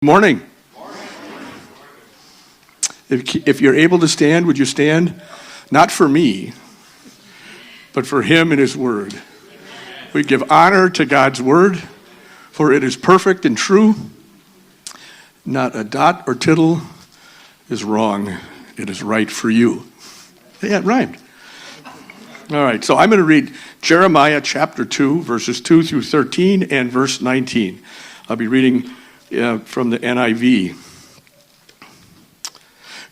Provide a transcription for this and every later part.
Morning. If you're able to stand, would you stand? Not for me, but for him and his word. We give honor to God's word, for it is perfect and true. Not a dot or tittle is wrong. It is right for you. Yeah, it rhymed. All right, so I'm going to read Jeremiah chapter 2, verses 2 through 13 and verse 19. I'll be reading from the NIV.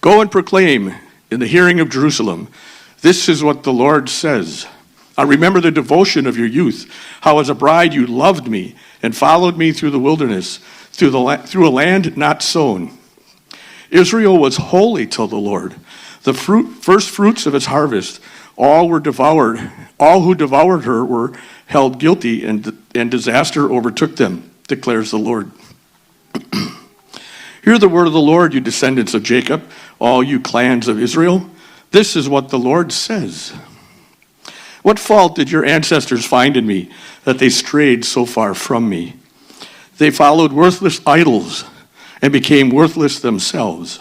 Go and proclaim in the hearing of Jerusalem, this is what the Lord says. I remember the devotion of your youth, how as a bride you loved me and followed me through the wilderness, through a land not sown. Israel was holy to the Lord, the first fruits of its harvest. All were devoured. All who devoured her were held guilty, and disaster overtook them, declares the Lord. Hear the word of the Lord, you descendants of Jacob, all you clans of Israel. This is what the Lord says. What fault did your ancestors find in me that they strayed so far from me? They followed worthless idols and became worthless themselves.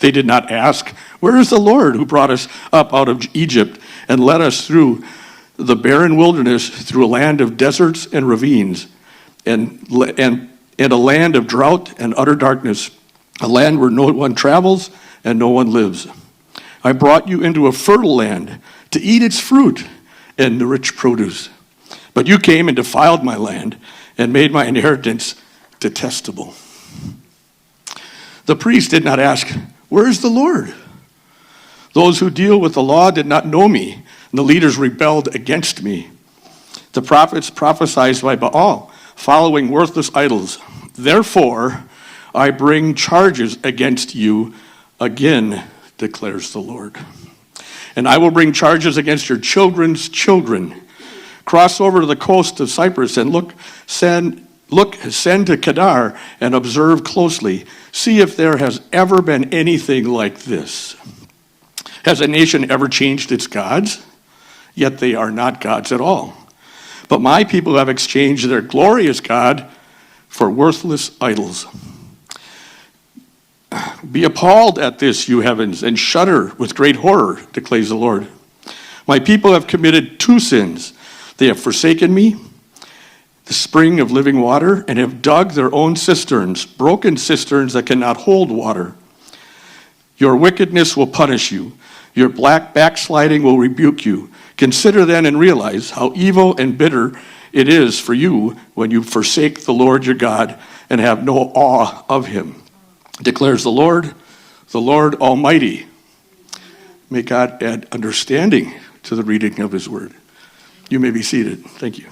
They did not ask, where is the Lord who brought us up out of Egypt and led us through the barren wilderness, through a land of deserts and ravines, and a land of drought and utter darkness, a land where no one travels and no one lives. I brought you into a fertile land to eat its fruit and the rich produce. But you came and defiled my land and made my inheritance detestable. The priest did not ask, where is the Lord? Those who deal with the law did not know me, and the leaders rebelled against me. The prophets prophesied by Baal, following worthless idols. Therefore, I bring charges against you again, declares the Lord. And I will bring charges against your children's children. Cross over to the coast of Cyprus and send to Kedar and observe closely. See if there has ever been anything like this. Has a nation ever changed its gods? Yet they are not gods at all. But my people have exchanged their glorious God for worthless idols. Be appalled at this, you heavens, and shudder with great horror, declares the Lord. My people have committed two sins. They have forsaken me, the spring of living water, and have dug their own cisterns, broken cisterns that cannot hold water. Your wickedness will punish you. Your black backsliding will rebuke you. Consider then and realize how evil and bitter it is for you when you forsake the Lord your God and have no awe of him, declares the Lord Almighty. May God add understanding to the reading of his word. You may be seated. Thank you.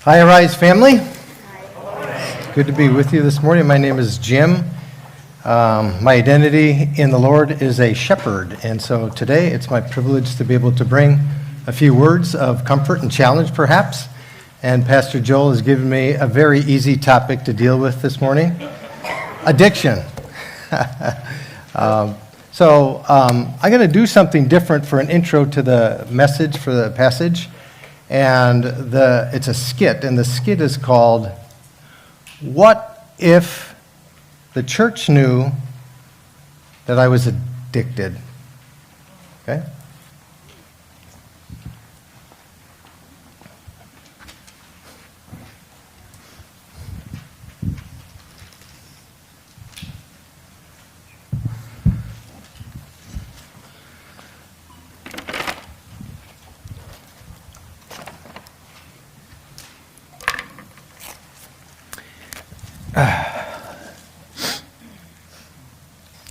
Hi, Arise family. Good to be with you this morning. My name is Jim. My identity in the Lord is a shepherd, and so today it's my privilege to be able to bring a few words of comfort and challenge, perhaps. And Pastor Joel has given me a very easy topic to deal with this morning: addiction. I'm going to do something different for an intro to the message for the passage. And it's a skit, and the skit is called, What If the Church Knew That I Was Addicted? Okay?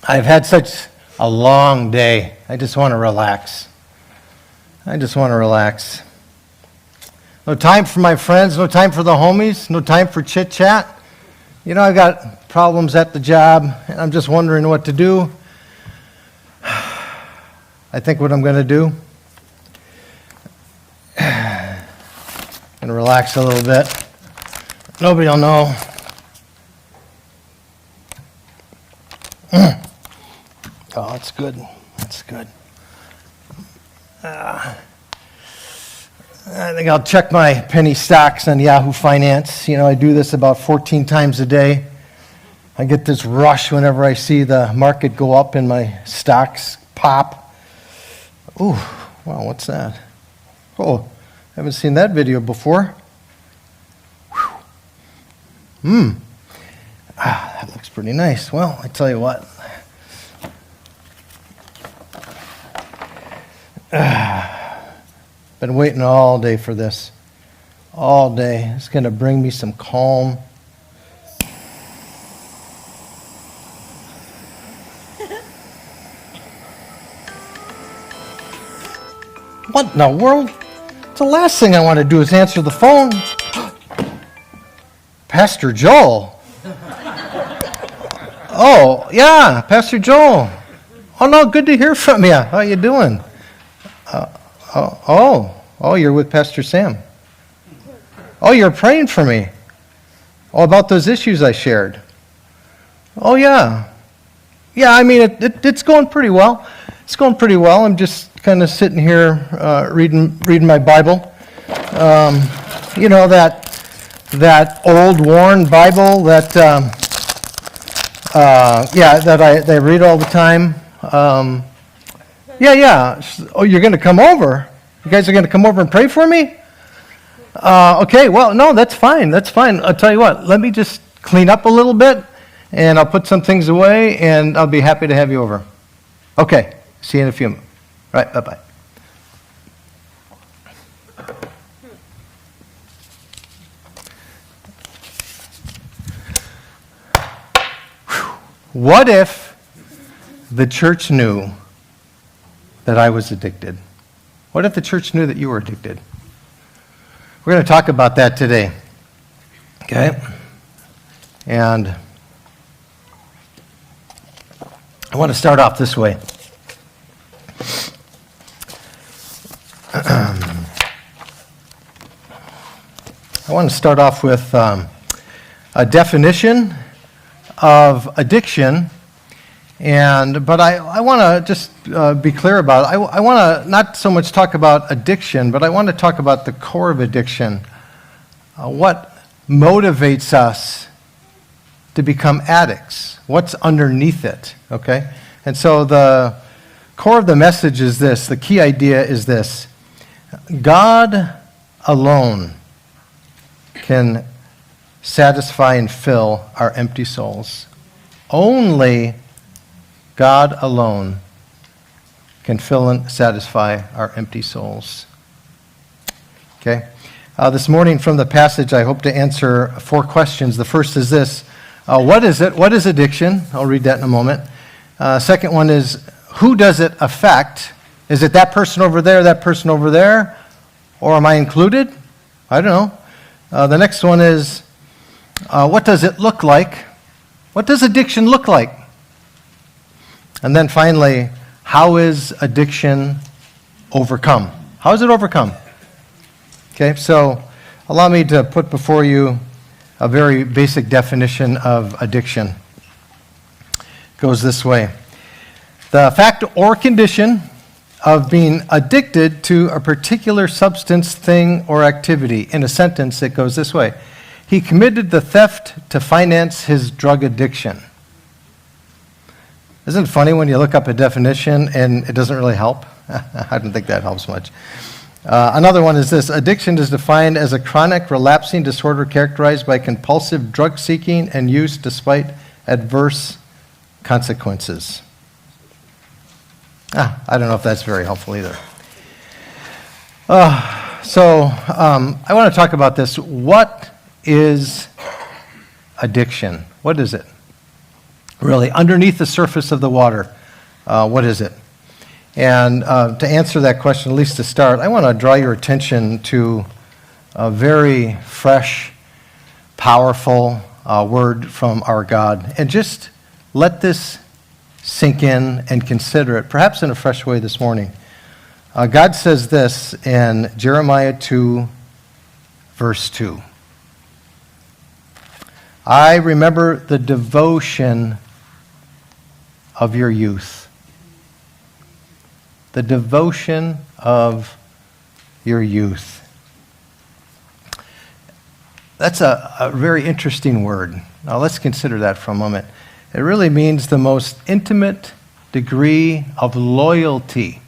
I've had such a long day. I just want to relax. No time for my friends, no time for the homies, no time for chit-chat. You know, I've got problems at the job, and I'm just wondering what to do. I think what I'm going to do, I'm going to relax a little bit. Nobody will know. Oh, that's good. That's good. I think I'll check my penny stocks on Yahoo Finance. You know, I do this about 14 times a day. I get this rush whenever I see the market go up and my stocks pop. Ooh, wow, what's that? Oh, I haven't seen that video before. That looks pretty nice. Well, I tell you what. Been waiting all day for this. All day. It's going to bring me some calm. What in the world? The last thing I want to do is answer the phone. Pastor Joel. Oh, yeah, Pastor Joel. Oh, no, good to hear from you. How you doing? You're with Pastor Sam. Oh, you're praying for me. Oh, about those issues I shared. Oh, yeah. Yeah, I mean, it's going pretty well. It's going pretty well. I'm just kind of sitting here reading my Bible. You know, that old worn Bible that that I read all the time. Yeah. Oh, you're going to come over? You guys are going to come over and pray for me? Okay, well, no, that's fine. That's fine. I'll tell you what, let me just clean up a little bit, and I'll put some things away, and I'll be happy to have you over. Okay, see you in a few minutes. All right, bye-bye. What if the church knew that I was addicted? What if the church knew that you were addicted? We're going to talk about that today. Okay? And I want to start off this way. I want to start off with a definition of addiction, but I want to just be clear about it. I want to not so much talk about addiction, but I want to talk about the core of addiction. What motivates us to become addicts? What's underneath it? Okay? And so the core of the message is this. The key idea is this. God alone can satisfy and fill our empty souls. Only God alone can fill and satisfy our empty souls. Okay? This morning from the passage, I hope to answer 4 questions. The first is this. What is it? What is addiction? I'll read that in a moment. Second one is, who does it affect? Is it that person over there, that person over there? Or am I included? I don't know. The next one is, what does it look like? What does addiction look like? And then finally, how is addiction overcome? How is it overcome? Okay, so allow me to put before you a very basic definition of addiction. It goes this way. The fact or condition of being addicted to a particular substance, thing, or activity. In a sentence, it goes this way. He committed the theft to finance his drug addiction. Isn't it funny when you look up a definition and it doesn't really help? I don't think that helps much. Another one is this. Addiction is defined as a chronic relapsing disorder characterized by compulsive drug seeking and use despite adverse consequences. I don't know if that's very helpful either. I want to talk about this. What is addiction? What is it? Really, underneath the surface of the water, what is it? And to answer that question, at least to start, I want to draw your attention to a very fresh, powerful word from our God. And just let this sink in and consider it, perhaps in a fresh way this morning. God says this in Jeremiah 2, verse 2. I remember the devotion of your youth. the devotion of your youth. That's a very interesting word. Now let's consider that for a moment. It really means the most intimate degree of loyalty,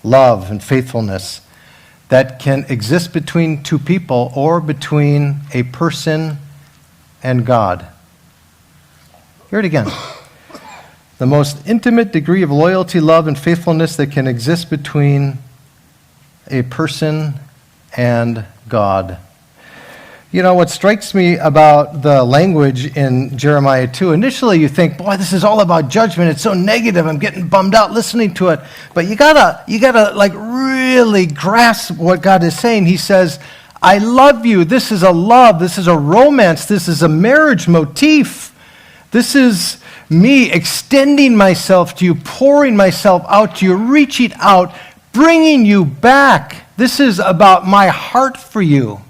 love, and faithfulness that can exist between two people or between a person and God. Hear it again. The most intimate degree of loyalty, love, and faithfulness that can exist between a person and God. You know, what strikes me about the language in Jeremiah 2, initially you think, boy, this is all about judgment. It's so negative. I'm getting bummed out listening to it. But you gotta like really grasp what God is saying. He says, I love you. This is a love. This is a romance. This is a marriage motif. This is me extending myself to you, pouring myself out to you, reaching out, bringing you back. This is about my heart for you.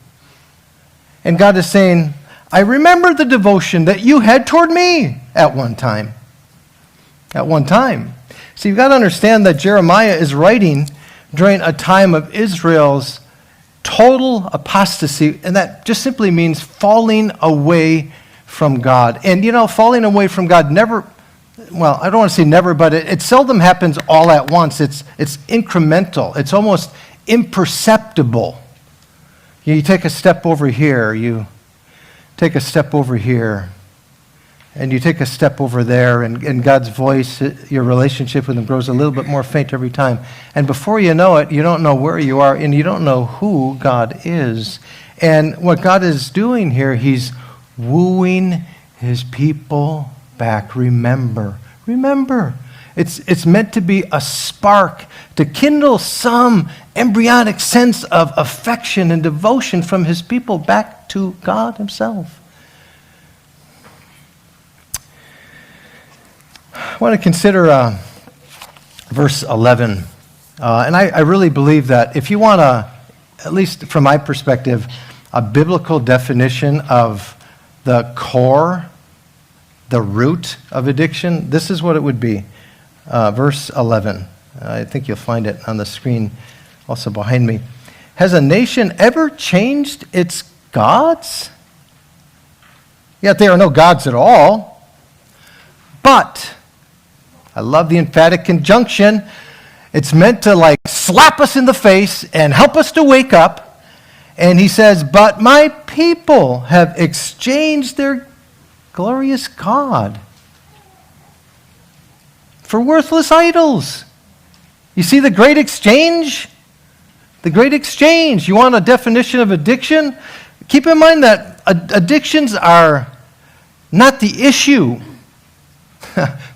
And God is saying, I remember the devotion that you had toward me at one time. At one time. So you've got to understand that Jeremiah is writing during a time of Israel's total apostasy, and that just simply means falling away from God. And you know, falling away from God never, well, I don't want to say never, but it seldom happens all at once. It's incremental. It's almost imperceptible. You take a step over here, you take a step over here, and you take a step over there, and God's voice, your relationship with Him grows a little bit more faint every time. And before you know it, you don't know where you are, and you don't know who God is. And what God is doing here, He's wooing His people back. Remember. It's meant to be a spark to kindle some embryonic sense of affection and devotion from His people back to God Himself. I want to consider verse 11. And I really believe that if you want at least from my perspective, a biblical definition of the core, the root of addiction, this is what it would be. Verse 11. I think you'll find it on the screen also behind me. Has a nation ever changed its gods? Yet there are no gods at all. But, I love the emphatic conjunction. It's meant to like slap us in the face and help us to wake up. And he says, but my people have exchanged their glorious God for worthless idols. You see the great exchange? The great exchange. You want a definition of addiction? Keep in mind that addictions are not the issue.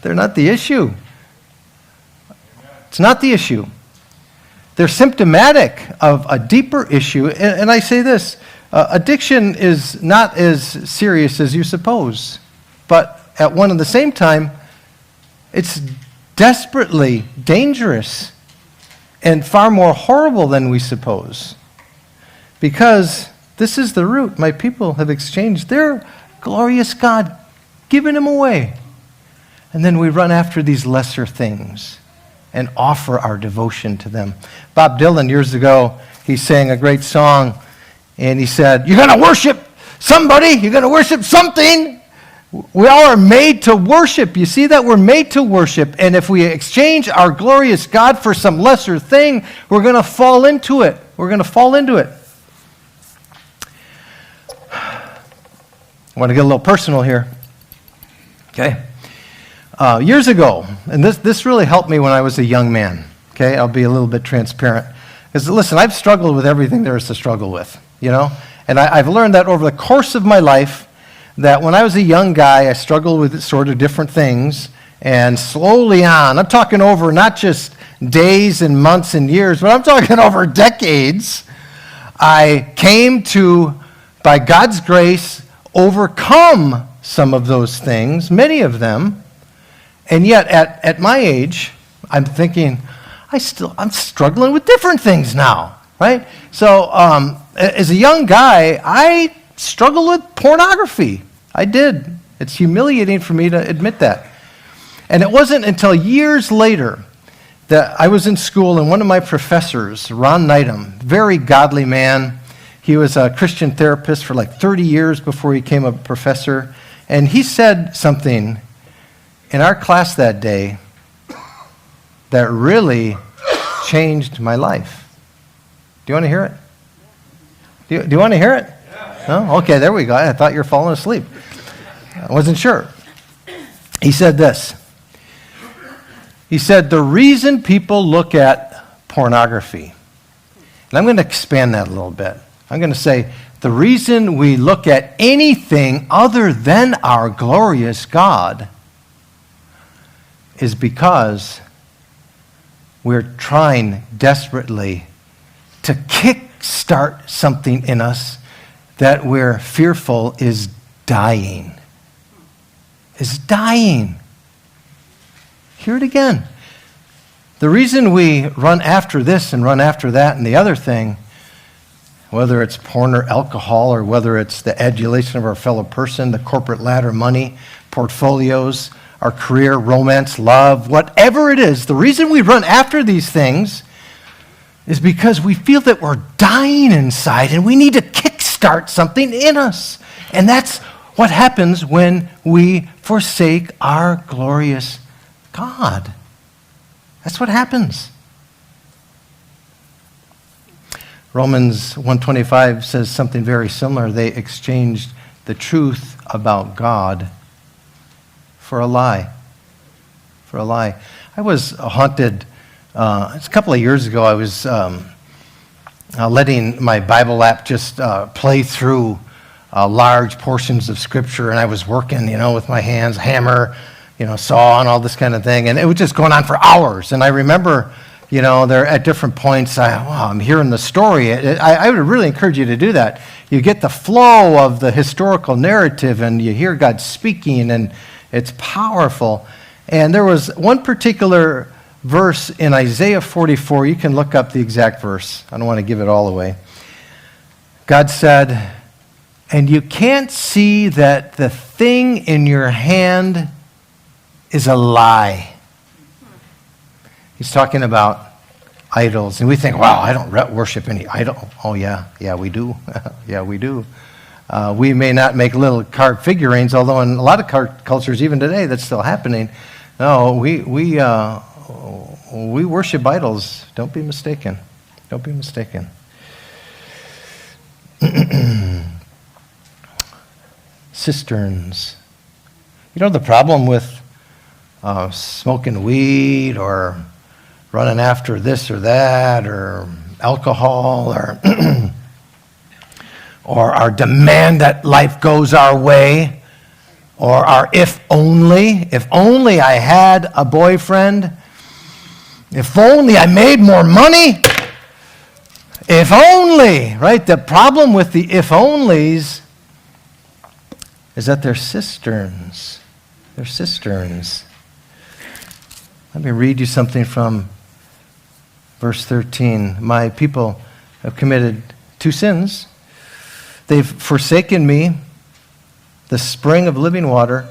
They're not the issue. It's not the issue. They're symptomatic of a deeper issue. And I say this, addiction is not as serious as you suppose. But at one and the same time, it's desperately dangerous and far more horrible than we suppose. Because this is the root. My people have exchanged their glorious God, given Him away. And then we run after these lesser things and offer our devotion to them. Bob Dylan, years ago, he sang a great song, and he said, you're going to worship somebody, you're going to worship something. We all are made to worship. You see that? We're made to worship. And if we exchange our glorious God for some lesser thing, we're going to fall into it. We're going to fall into it. I want to get a little personal here. Okay? Years ago, and this really helped me when I was a young man. Okay? I'll be a little bit transparent. Because listen, I've struggled with everything there is to struggle with, you know? And I've learned that over the course of my life, that when I was a young guy, I struggled with sort of different things. And slowly on, I'm talking over not just days and months and years, but I'm talking over decades, I came to, by God's grace, overcome some of those things, many of them. And yet, at my age, I'm thinking, I'm struggling with different things now, right? So, as a young guy, I struggled with pornography. I did. It's humiliating for me to admit that. And it wasn't until years later that I was in school, and one of my professors, Ron Needham, very godly man. He was a Christian therapist for like 30 years before he became a professor. And he said something in our class that day that really changed my life. Do you want to hear it? Do you want to hear it? No? Okay, there we go. I thought you were falling asleep. I wasn't sure. He said this. He said, the reason people look at pornography, and I'm going to expand that a little bit. I'm going to say, the reason we look at anything other than our glorious God is because we're trying desperately to kickstart something in us that we're fearful is dying. Is dying. Hear it again. The reason we run after this and run after that and the other thing, whether it's porn or alcohol or whether it's the adulation of our fellow person, the corporate ladder, money, portfolios, our career, romance, love, whatever it is, the reason we run after these things is because we feel that we're dying inside and we need to kickstart something in us. And that's what happens when we forsake our glorious God. That's what happens. Romans 1:25 says something very similar. They exchanged the truth about God for a lie. For a lie. I was haunted, a couple of years ago, I was letting my Bible app just play through large portions of Scripture, and I was working, with my hands, hammer, saw and all this kind of thing, and it was just going on for hours. And I remember, there at different points, I'm hearing the story. I would really encourage you to do that. You get the flow of the historical narrative, and you hear God speaking, and it's powerful. And there was one particular verse in Isaiah 44. You can look up the exact verse. I don't want to give it all away. God said, and you can't see that the thing in your hand is a lie. He's talking about idols. And we think, wow, I don't worship any idol. Oh, yeah, we do. Yeah, we do. We may not make little carved figurines, although in a lot of cultures, even today, that's still happening. No, we worship idols. Don't be mistaken. Don't be mistaken. Cisterns. The problem with smoking weed or running after this or that or alcohol or or our demand that life goes our way, or our if only I had a boyfriend, if only I made more money, if only, right? The problem with the if onlys is that they're cisterns. They're cisterns. Let me read you something from verse 13. My people have committed two sins. They've forsaken me, the spring of living water,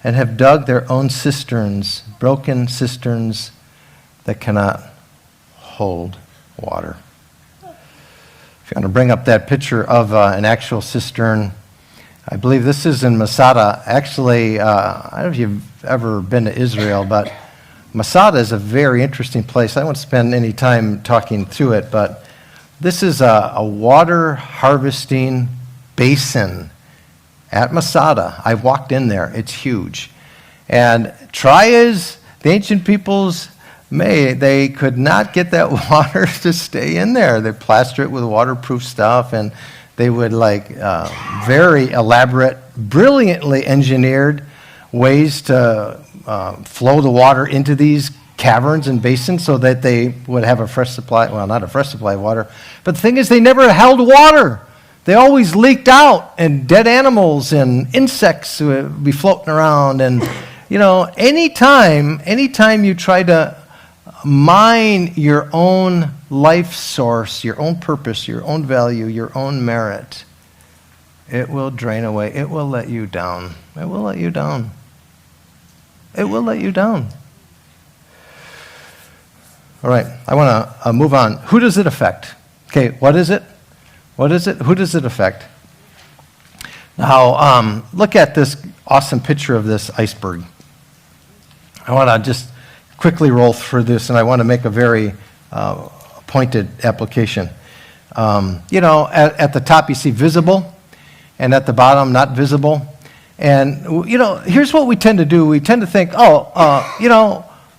and have dug their own cisterns, broken cisterns that cannot hold water. If you want to bring up that picture of an actual cistern, I believe this is in Masada. Actually, I don't know if you've ever been to Israel, but Masada is a very interesting place. I won't spend any time talking through it, but this is a water harvesting basin at Masada. I've walked in there. It's huge. And try as the ancient peoples may, they could not get that water to stay in there. They plaster it with waterproof stuff, and they would very elaborate, brilliantly engineered ways to flow the water into these caverns and basins so that they would have a fresh supply, well, not a fresh supply of water, but the thing is they never held water. They always leaked out, and dead animals and insects would be floating around. And, anytime you try to mine your own life source, your own purpose, your own value, your own merit, it will drain away. It will let you down. It will let you down. It will let you down. All right, I want to move on. Who does it affect? Okay, what is it? What is it? Who does it affect? Now, look at this awesome picture of this iceberg. I want to just quickly roll through this, and I want to make a very pointed application. At the top you see visible, and at the bottom not visible. And, here's what we tend to do. We tend to think,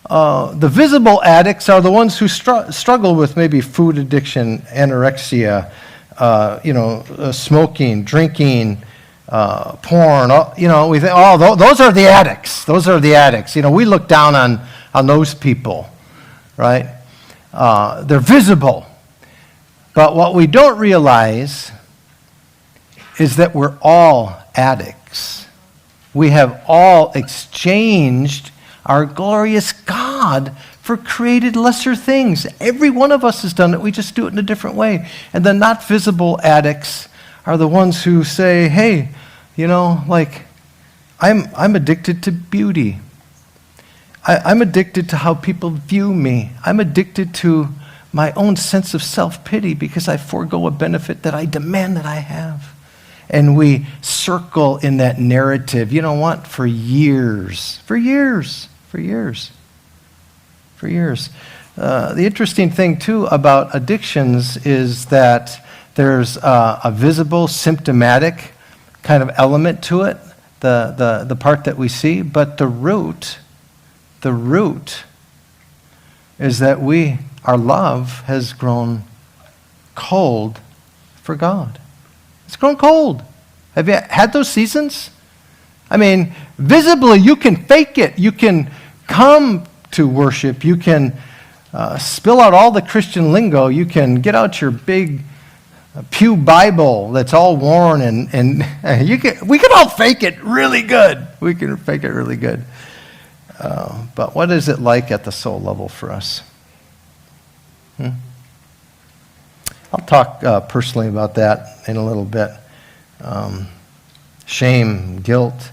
the visible addicts are the ones who struggle with maybe food addiction, anorexia, smoking, drinking, porn. We think, those are the addicts. Those are the addicts. We look down on those people, right? They're visible. But what we don't realize is that we're all addicts. We have all exchanged our glorious God for created lesser things. Every one of us has done it. We just do it in a different way. And the not visible addicts are the ones who say, hey, I'm addicted to beauty. I'm addicted to how people view me. I'm addicted to my own sense of self-pity because I forego a benefit that I demand that I have. And we circle in that narrative, for years. The interesting thing, too, about addictions is that there's a visible, symptomatic kind of element to it, the part that we see, but the root is that our love has grown cold for God. It's grown cold. Have you had those seasons? I mean, visibly, you can fake it. You can come to worship. You can spill out all the Christian lingo. You can get out your big pew Bible that's all worn, and we can all fake it really good. We can fake it really good. But what is it like at the soul level for us? I'll talk personally about that in a little bit. Shame, guilt,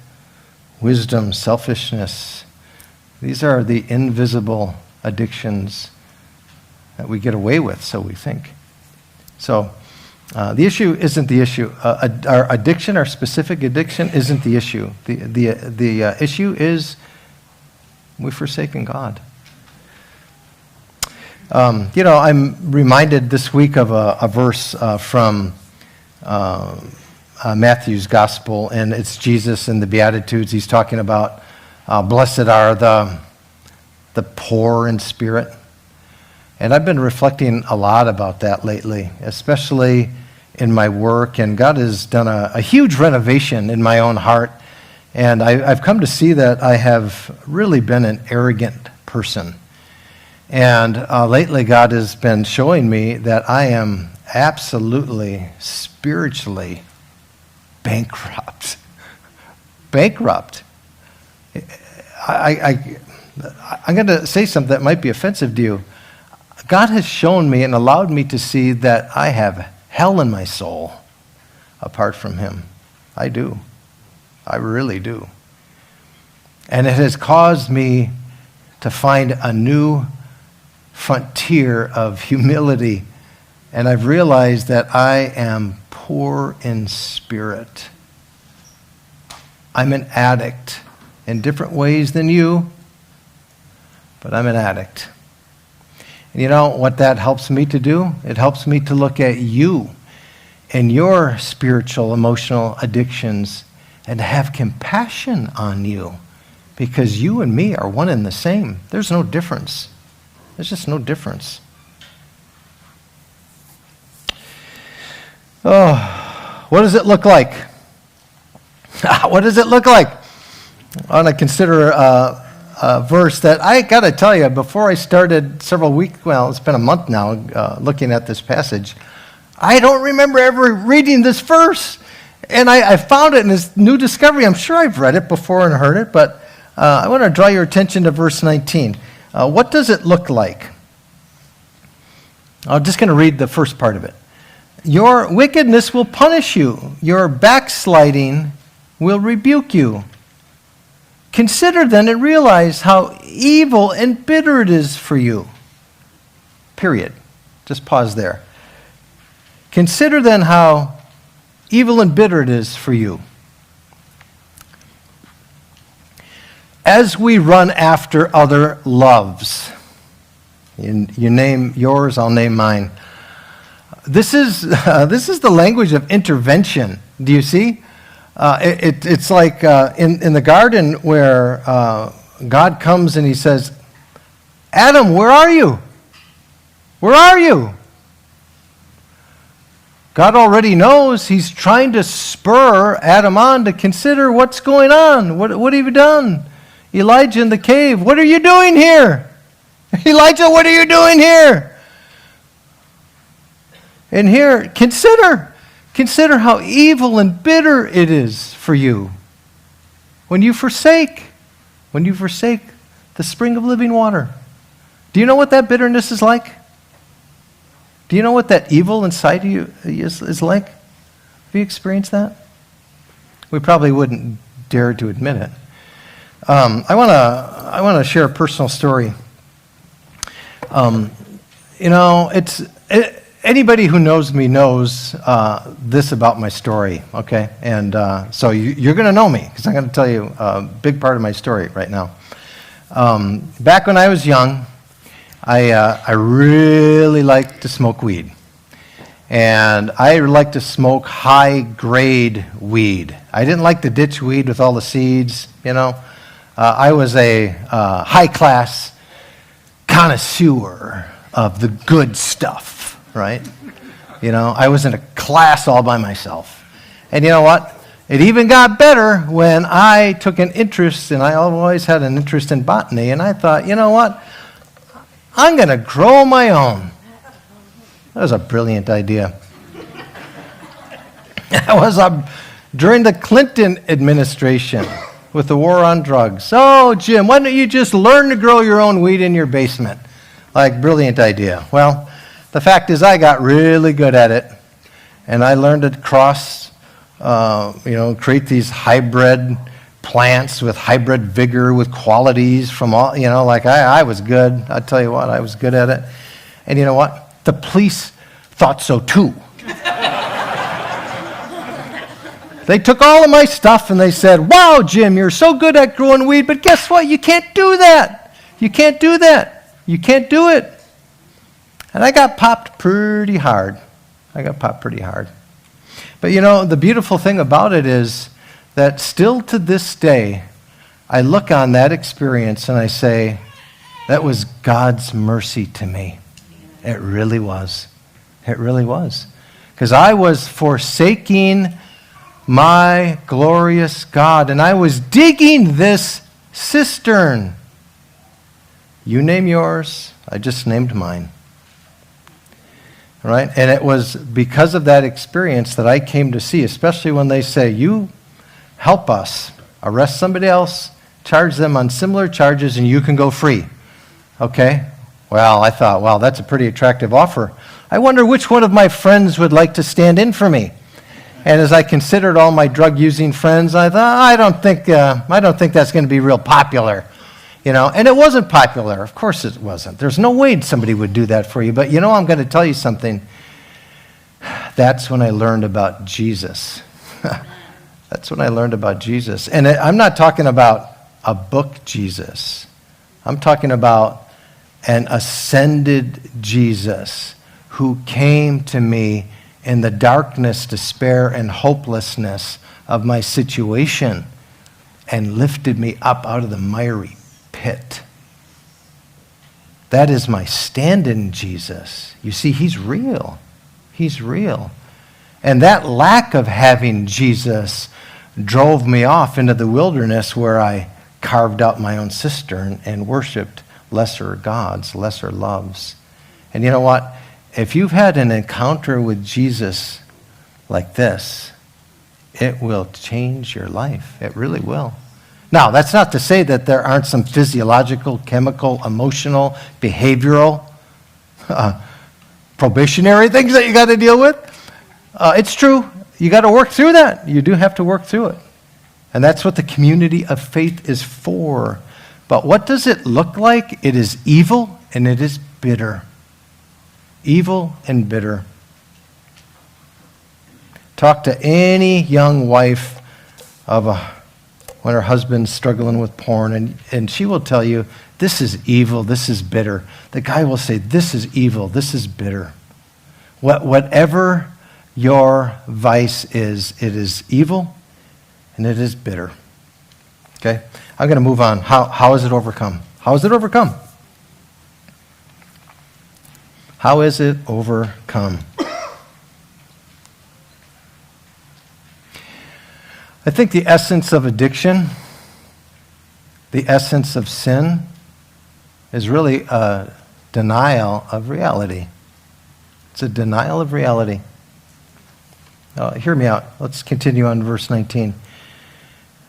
wisdom, selfishness. These are the invisible addictions that we get away with, so we think. So the issue isn't the issue. Our addiction, our specific addiction, isn't the issue. The issue is we've forsaken God. I'm reminded this week of a verse from Matthew's Gospel, and it's Jesus in the Beatitudes. He's talking about blessed are the poor in spirit. And I've been reflecting a lot about that lately, especially in my work. And God has done a huge renovation in my own heart. And I've come to see that I have really been an arrogant person. And lately, God has been showing me that I am absolutely spiritually bankrupt. Bankrupt. I'm going to say something that might be offensive to you. God has shown me and allowed me to see that I have hell in my soul apart from Him. I do. I really do. And it has caused me to find a new frontier of humility. And I've realized that I am poor in spirit. I'm an addict in different ways than you, but I'm an addict. And you know what that helps me to do? It helps me to look at you and your spiritual, emotional addictions and to have compassion on you, because you and me are one and the same. There's no difference. There's just no difference. Oh, what does it look like? What does it look like? I want to consider a verse that I got to tell you, before I started several weeks, it's been a month now, looking at this passage, I don't remember ever reading this verse. And I found it in this new discovery. I'm sure I've read it before and heard it, but I want to draw your attention to verse 19. What does it look like? I'm just going to read the first part of it. Your wickedness will punish you. Your backsliding will rebuke you. Consider then and realize how evil and bitter it is for you. period. Just pause there. Consider then how evil and bitter it is for you. As we run after other loves, you name yours, I'll name mine. This is the language of intervention. Do you see? It's like in the garden where God comes and he says, Adam, where are you? Where are you? God already knows. He's trying to spur Adam on to consider what's going on. What have you done? Elijah in the cave, what are you doing here? Elijah, what are you doing here? And here, consider how evil and bitter it is for you when you forsake the spring of living water. Do you know what that bitterness is like? Do you know what that evil inside of you is like? Have you experienced that? We probably wouldn't dare to admit it. I want to share a personal story. Anybody who knows me knows this about my story, okay? And so you're going to know me because I'm going to tell you a big part of my story right now. Back when I was young, I really liked to smoke weed. And I liked to smoke high-grade weed. I didn't like the ditch weed with all the seeds, you know. I was a high-class connoisseur of the good stuff, right? You know, I was in a class all by myself. And you know what? It even got better when I took an interest, and I always had an interest in botany, and I thought, you know what? I'm going to grow my own. That was a brilliant idea. That was during the Clinton administration with the war on drugs. Oh, Jim, why don't you just learn to grow your own weed in your basement? Like, brilliant idea. Well, the fact is I got really good at it, and I learned to create these hybrid plants with hybrid vigor, with qualities from all, I was good. I tell you what, I was good at it. And you know what? The police thought so too. They took all of my stuff and they said, wow, Jim, you're so good at growing weed, but guess what? You can't do that. You can't do that. You can't do it. And I got popped pretty hard. But the beautiful thing about it is that still to this day, I look on that experience and I say, that was God's mercy to me. It really was. It really was. Because I was forsaking my glorious God, and I was digging this cistern. You name yours, I just named mine. Right? And it was because of that experience that I came to see, especially when they say, you help us, arrest somebody else, charge them on similar charges, and you can go free. Okay? Well, I thought, wow, that's a pretty attractive offer. I wonder which one of my friends would like to stand in for me. And as I considered all my drug-using friends, I thought, I don't think that's going to be real popular. And it wasn't popular. Of course it wasn't. There's no way somebody would do that for you. But I'm going to tell you something. That's when I learned about Jesus. That's when I learned about Jesus. And I'm not talking about a book Jesus. I'm talking about an ascended Jesus who came to me in the darkness, despair, and hopelessness of my situation and lifted me up out of the miry pit. That is my stand in Jesus. You see, he's real. He's real. And that lack of having Jesus drove me off into the wilderness where I carved out my own cistern and worshiped lesser gods, lesser loves. And you know what? If you've had an encounter with Jesus like this, it will change your life. It really will. Now, that's not to say that there aren't some physiological, chemical, emotional, behavioral, probationary things that you got to deal with. It's true. You got to work through that. You do have to work through it. And that's what the community of faith is for. But what does it look like? It is evil and it is bitter. evil and bitter. Talk to any young wife when her husband's struggling with porn, and she will tell you, this is evil, this is bitter. The guy will say, this is evil, this is bitter. Whatever your vice is, it is evil and it is bitter. Okay? I'm going to move on. How is it overcome? How is it overcome? How is it overcome? I think the essence of addiction, the essence of sin, is really a denial of reality. It's a denial of reality. Hear me out. Let's continue on verse 19.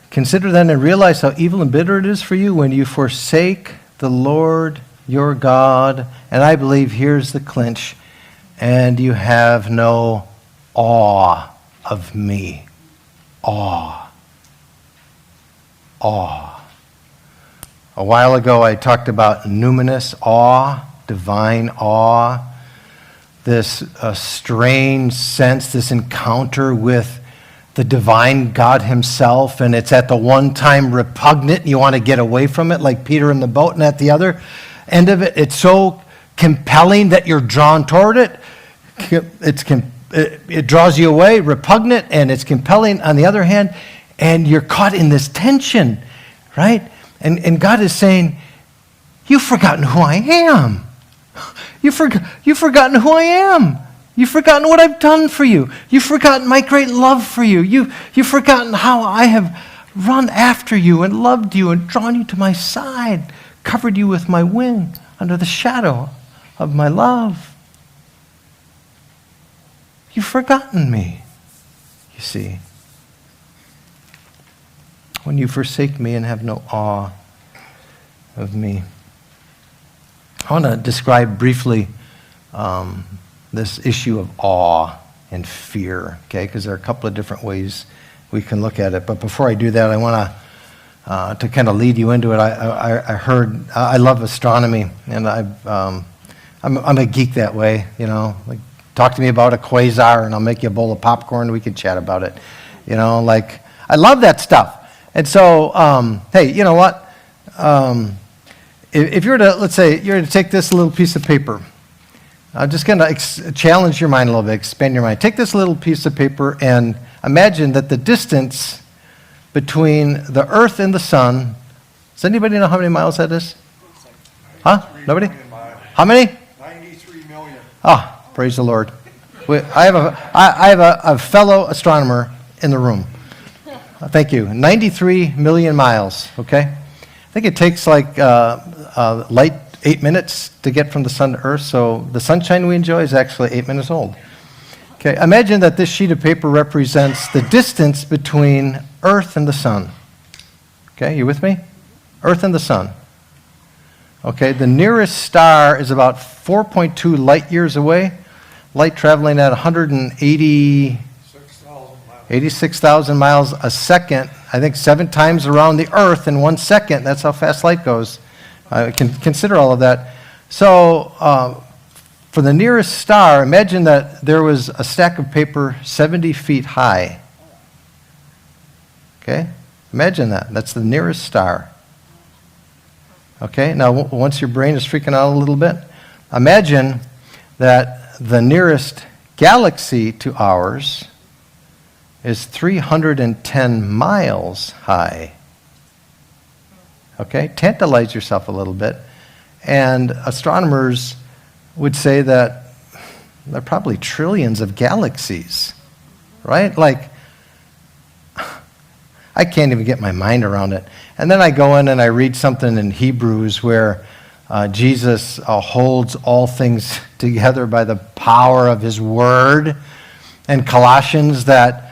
Consider then and realize how evil and bitter it is for you when you forsake the Lord your God. And I believe here's the clinch. And you have no awe of me. Awe. Awe. A while ago I talked about numinous awe, divine awe. This strange sense, this encounter with the divine God himself, and it's at the one time repugnant, and you want to get away from it, like Peter in the boat, and at the other end of it, it's so compelling that you're drawn toward it. It draws you away, repugnant, and it's compelling on the other hand, and you're caught in this tension, right? And God is saying, you've forgotten who I am. You've forgotten who I am. You've forgotten what I've done for you. You've forgotten my great love for you. You've forgotten how I have run after you and loved you and drawn you to my side, covered you with my wing under the shadow of my love. You've forgotten me, you see. When you forsake me and have no awe of me. I want to describe briefly this issue of awe and fear, okay? Because there are a couple of different ways we can look at it. But before I do that, I want to kind of lead you into it. I love astronomy, and I'm a geek that way, you know. Like, talk to me about a quasar, and I'll make you a bowl of popcorn. We can chat about it, you know. Like, I love that stuff. And so, hey, you know what? If you're to, let's say, you're to take this little piece of paper. I'm just going to challenge your mind a little bit, expand your mind. Take this little piece of paper and imagine that the distance between the Earth and the Sun, does anybody know how many miles that is? Huh? Nobody? How many? 93 million. Ah, praise the Lord. I have a fellow astronomer in the room. Thank you. 93 million miles, okay? I think it takes like light 8 minutes to get from the sun to Earth, so the sunshine we enjoy is actually 8 minutes old. Okay, imagine that this sheet of paper represents the distance between Earth and the sun. Okay, you with me? Earth and the sun. Okay, the nearest star is about 4.2 light years away, light traveling at 86,000 miles a second. I think 7 times around the Earth in 1 second. That's how fast light goes. Consider all of that. So, for the nearest star, imagine that there was a stack of paper 70 feet high. Okay? Imagine that. That's the nearest star. Okay? Now, once your brain is freaking out a little bit, imagine that the nearest galaxy to ours is 310 miles high. Okay? Tantalize yourself a little bit. And astronomers would say that there are probably trillions of galaxies, right? Like, I can't even get my mind around it. And then I go in and I read something in Hebrews where Jesus holds all things together by the power of his word. And Colossians that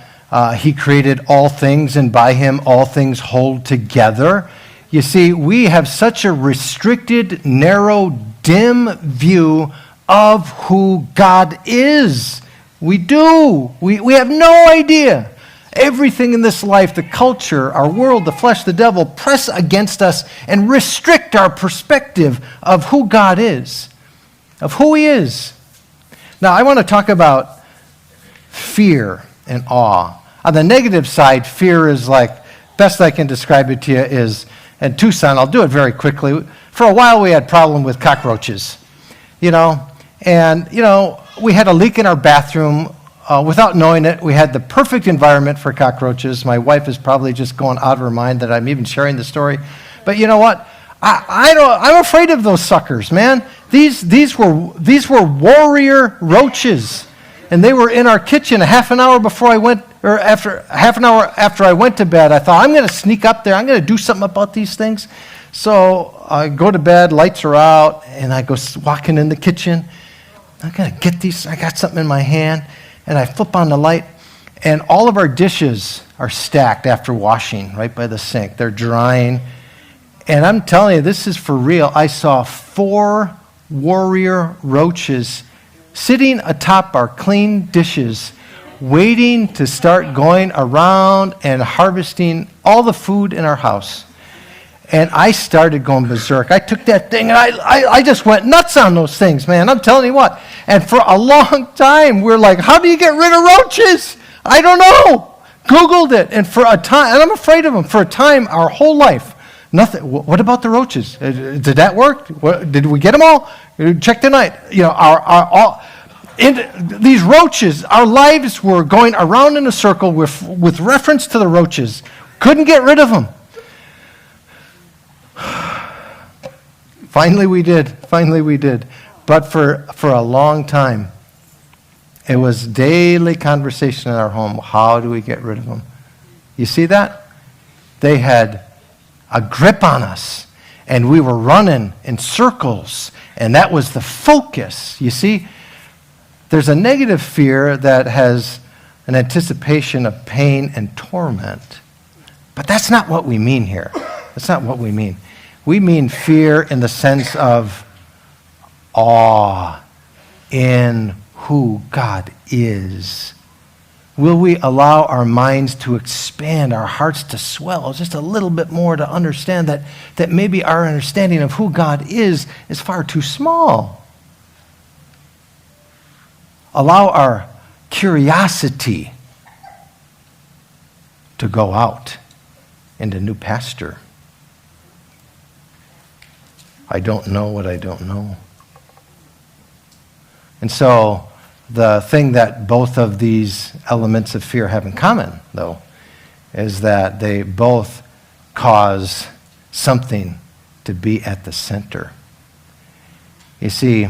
he created all things and by him all things hold together. You see, we have such a restricted, narrow, dim view of who God is. We do. We have no idea. Everything in this life, the culture, our world, the flesh, the devil, press against us and restrict our perspective of who God is, of who he is. Now, I want to talk about fear and awe. On the negative side, fear is like, best I can describe it to you is, in Tucson, I'll do it very quickly. For a while, we had problem with cockroaches, and, we had a leak in our bathroom. Without knowing it, we had the perfect environment for cockroaches. My wife is probably just going out of her mind that I'm even sharing the story. But you know what? I'm afraid of those suckers, man. These were warrior roaches, and they were in our kitchen half an hour before I went, or half an hour after I went to bed. I thought, I'm going to sneak up there. I'm going to do something about these things. So I go to bed, lights are out, and I go walking in the kitchen. I'm going to get these. I got something in my hand, and I flip on the light, and all of our dishes are stacked after washing right by the sink. They're drying. And I'm telling you, this is for real. I saw 4 warrior roaches sitting atop our clean dishes, waiting to start going around and harvesting all the food in our house. And I started going berserk. I took that thing and I just went nuts on those things, man. I'm telling you what. And for a long time, we're like, how do you get rid of roaches? I don't know. Googled it. And for a time, and I'm afraid of them, for a time, our whole life, nothing. What about the roaches? Did that work? Did we get them all? Check tonight. These roaches, our lives were going around in a circle with reference to the roaches. Couldn't get rid of them. Finally we did. But for a long time, it was daily conversation in our home. How do we get rid of them? You see that? They had a grip on us, and we were running in circles, and that was the focus. You see, there's a negative fear that has an anticipation of pain and torment, but that's not what we mean here. That's not what we mean. We mean fear in the sense of awe in who God is. Will we allow our minds to expand, our hearts to swell just a little bit more to understand that maybe our understanding of who God is far too small? Allow our curiosity to go out into new pasture. I don't know what I don't know. And so the thing that both of these elements of fear have in common, though, is that they both cause something to be at the center. You see,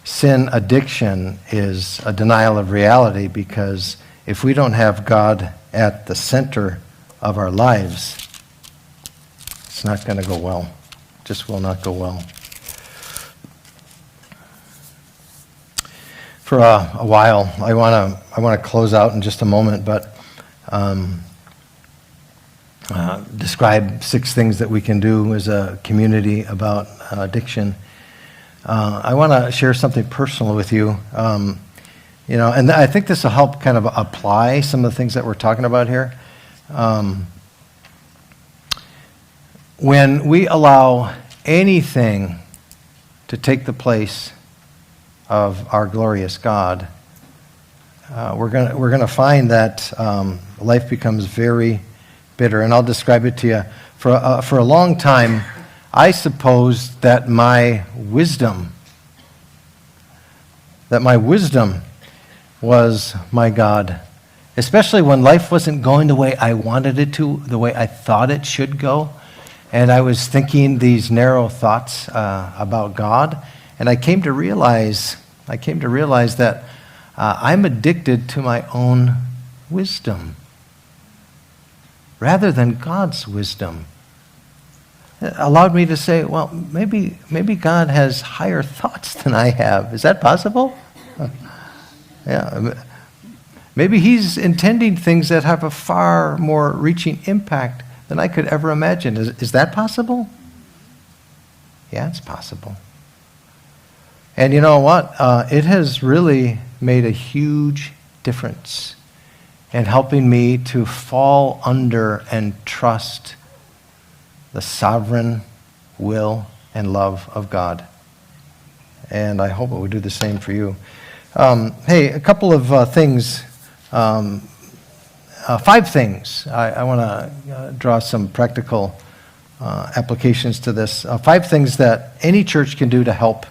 sin addiction is a denial of reality, because if we don't have God at the center of our lives, it's not going to go well. It just will not go well. For a while, I want to close out in just a moment, but describe 6 things that we can do as a community about addiction. I want to share something personal with you, and I think this will help kind of apply some of the things that we're talking about here. When we allow anything to take the place of our glorious God, we're gonna find that life becomes very bitter. And I'll describe it to you. For a long time, I supposed that my wisdom was my God, especially when life wasn't going the way I wanted it to, the way I thought it should go. And I was thinking these narrow thoughts about God, and I came to realize that I'm addicted to my own wisdom rather than God's wisdom. It allowed me to say, well, maybe God has higher thoughts than I have. Is that possible? Yeah. Maybe he's intending things that have a far more reaching impact than I could ever imagine. Is that possible? Yeah, it's possible. And you know what? It has really made a huge difference in helping me to fall under and trust the sovereign will and love of God. And I hope it would do the same for you. Hey, a couple of things, 5 things. I want to draw some practical applications to this. 5 things that any church can do to help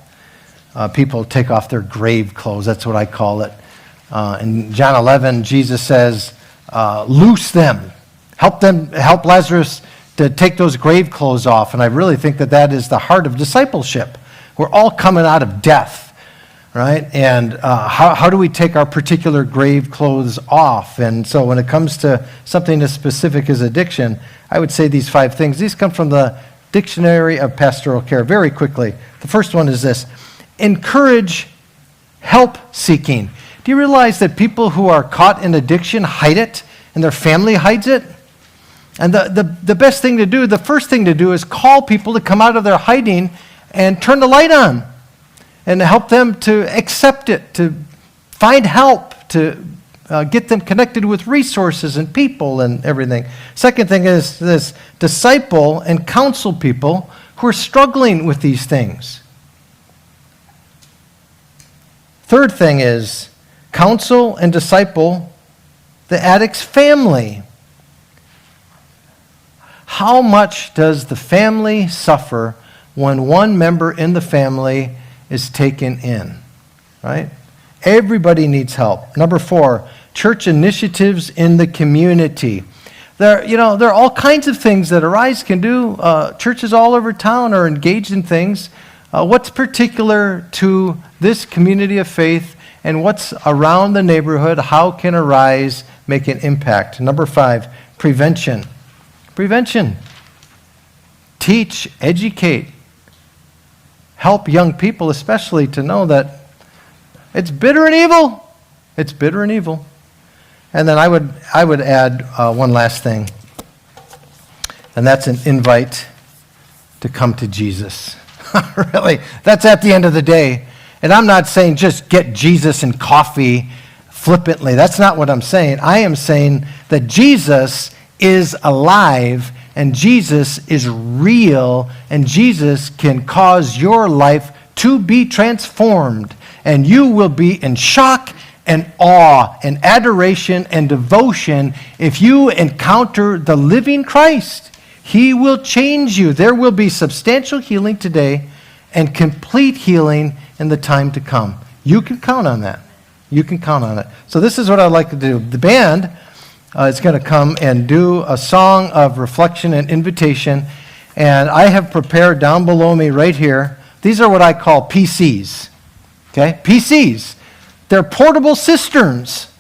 people take off their grave clothes. That's what I call it. In John 11, Jesus says, loose them. Help Lazarus to take those grave clothes off. And I really think that that is the heart of discipleship. We're all coming out of death, right? And how do we take our particular grave clothes off? And so when it comes to something as specific as addiction, I would say these 5 things. These come from the Dictionary of Pastoral Care very quickly. The first one is this: encourage help seeking. Do you realize that people who are caught in addiction hide it and their family hides it? And the best thing to do, the first thing to do, is call people to come out of their hiding and turn the light on and help them to accept it, to find help, to get them connected with resources and people and everything. Second thing is this: disciple and counsel people who are struggling with these things. Third thing is counsel and disciple the addict's family. How much does the family suffer when one member in the family is taken in, right? Everybody needs help. Number 4, church initiatives in the community. There are all kinds of things that Arise can do. Churches all over town are engaged in things. What's particular to this community of faith and what's around the neighborhood? How can Arise make an impact? Number 5, prevention. Prevention. Teach, educate, help young people especially to know that it's bitter and evil. It's bitter and evil. And then I would add one last thing, and that's an invite to come to Jesus. Really, that's at the end of the day. And I'm not saying just get Jesus and coffee flippantly. That's not what I'm saying. I am saying that Jesus is alive and Jesus is real and Jesus can cause your life to be transformed, and you will be in shock and awe and adoration and devotion if you encounter the living Christ. He will change you. There will be substantial healing today and complete healing in the time to come. You can count on that. You can count on it. So this is what I'd like to do. The band is going to come and do a song of reflection and invitation. And I have prepared down below me right here, these are what I call PCs. Okay? PCs. They're portable cisterns.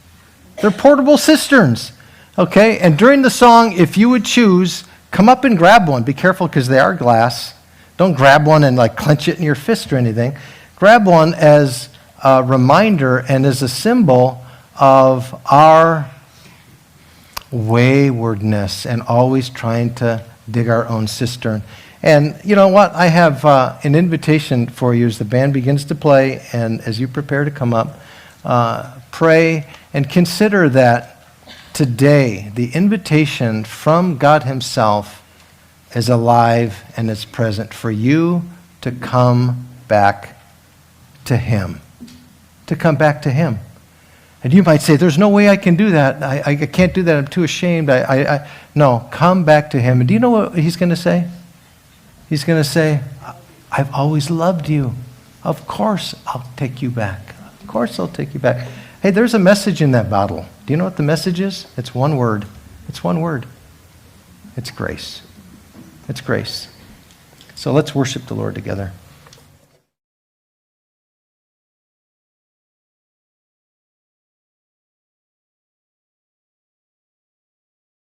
They're portable cisterns. Okay? And during the song, if you would choose, come up and grab one. Be careful because they are glass. Don't grab one and like clench it in your fist or anything. Grab one as a reminder and as a symbol of our waywardness and always trying to dig our own cistern. And you know what? I have an invitation for you as the band begins to play and as you prepare to come up. Pray and consider that today the invitation from God Himself is alive and is present for you to come back to Him. To come back to Him. And you might say, there's no way I can do that. I can't do that. I'm too ashamed. No, come back to Him. And do you know what He's going to say? He's going to say, I've always loved you. Of course I'll take you back. Of course I'll take you back. Hey, there's a message in that bottle. Do you know what the message is? It's one word. It's one word. It's grace. It's grace. So let's worship the Lord together.